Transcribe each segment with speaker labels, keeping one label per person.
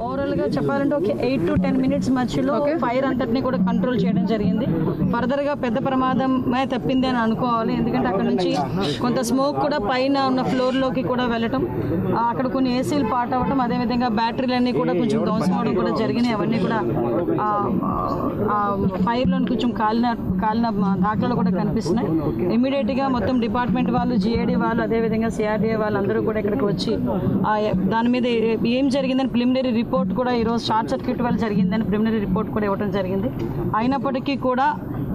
Speaker 1: ఓవరాల్గా చెప్పాలంటే ఒక 8 to 10 minutes మధ్యలో ఫైర్ అంతటిని కూడా కంట్రోల్ చేయడం జరిగింది. ఫర్దర్గా పెద్ద ప్రమాదమే తప్పింది అని అనుకోవాలి. ఎందుకంటే అక్కడ నుంచి కొంత స్మోక్ కూడా పైన ఉన్న ఫ్లోర్లోకి కూడా వెళ్ళటం, అక్కడ కొన్ని ఏసీలు పాట్ అవ్వటం, అదేవిధంగా బ్యాటరీలన్నీ కూడా కొంచెం ధ్వంసం అవడం కూడా జరిగినాయి. అవన్నీ కూడా ఫైర్లో కొంచెం కాలిన దాఖలు కూడా కనిపిస్తున్నాయి. ఇమీడియట్గా మొత్తం డిపార్ట్మెంట్ వాళ్ళు, GAD వాళ్ళు, అదేవిధంగా CRDA వాళ్ళు అందరూ కూడా ఇక్కడికి వచ్చి దాని మీద ఏం జరిగిందని ప్రిలిమినరీ రిపోర్ట్ కూడా ఈరోజు షార్ట్ సర్క్యూట్ వల్ల జరిగిందని ప్రిలిమినరీ రిపోర్ట్ కూడా ఇవ్వడం జరిగింది. అయినప్పటికీ కూడా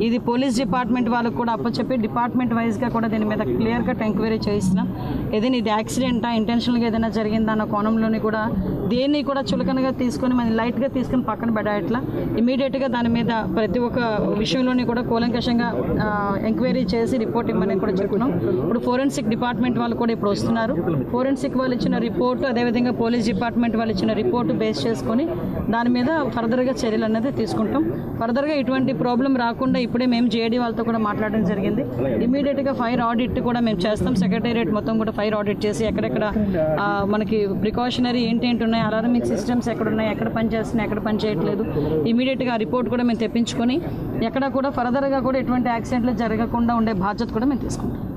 Speaker 1: ఇది పోలీస్ డిపార్ట్మెంట్ వాళ్ళకు కూడా అప్పచెప్పి డిపార్ట్మెంట్ వైజ్గా కూడా దీని మీద క్లియర్ కట్ ఎంక్వైరీ చేయిస్తున్నాం. ఏదైనా ఇది యాక్సిడెంటా, ఇంటెన్షనల్గా ఏదైనా జరిగిందా అన్న కోణంలోని కూడా దేన్ని కూడా చులకనగా తీసుకొని మనం లైట్గా తీసుకుని పక్కన పెట్టట్లా ఇమీడియట్గా దాని మీద ప్రతి ఒక్క విషయంలోని కూడా కూలంకషంగా ఎంక్వైరీ చేసి రిపోర్ట్ ఇవ్వమని కూడా చెప్తున్నాం. ఇప్పుడు ఫోరెన్సిక్ డిపార్ట్మెంట్ వాళ్ళు కూడా ఇప్పుడు వస్తున్నారు. ఫోరెన్సిక్ వాళ్ళు ఇచ్చిన రిపోర్టు, అదేవిధంగా పోలీస్ డిపార్ట్మెంట్ వాళ్ళు ఇచ్చిన రిపోర్టు బేస్ చేసుకొని దాని మీద ఫర్దర్గా చర్యలు అనేది తీసుకుంటాం. ఫర్దర్గా ఇటువంటి ప్రాబ్లం రాకుండా ఇప్పుడే మేము GAD వాళ్ళతో కూడా మాట్లాడడం జరిగింది. ఇమీడియట్గా ఫైర్ ఆడిట్ కూడా మేము చేస్తాం. సెక్రటేరియట్ మొత్తం కూడా ఫైర్ ఆడిట్ చేసి ఎక్కడెక్కడ మనకి ప్రికాషనరీ ఏంటేంటి ఉన్నాయి, అలారమిక్ సిస్టమ్స్ ఎక్కడున్నాయి, ఎక్కడ పనిచేస్తున్నాయి, ఎక్కడ పని చేయట్లేదు, ఇమీడియట్గా రిపోర్ట్ కూడా మేము తెప్పించుకొని ఎక్కడ కూడా ఫర్దర్గా కూడా ఎటువంటి యాక్సిడెంట్లు జరగకుండా ఉండే బాధ్యత కూడా మేము తీసుకుంటాం.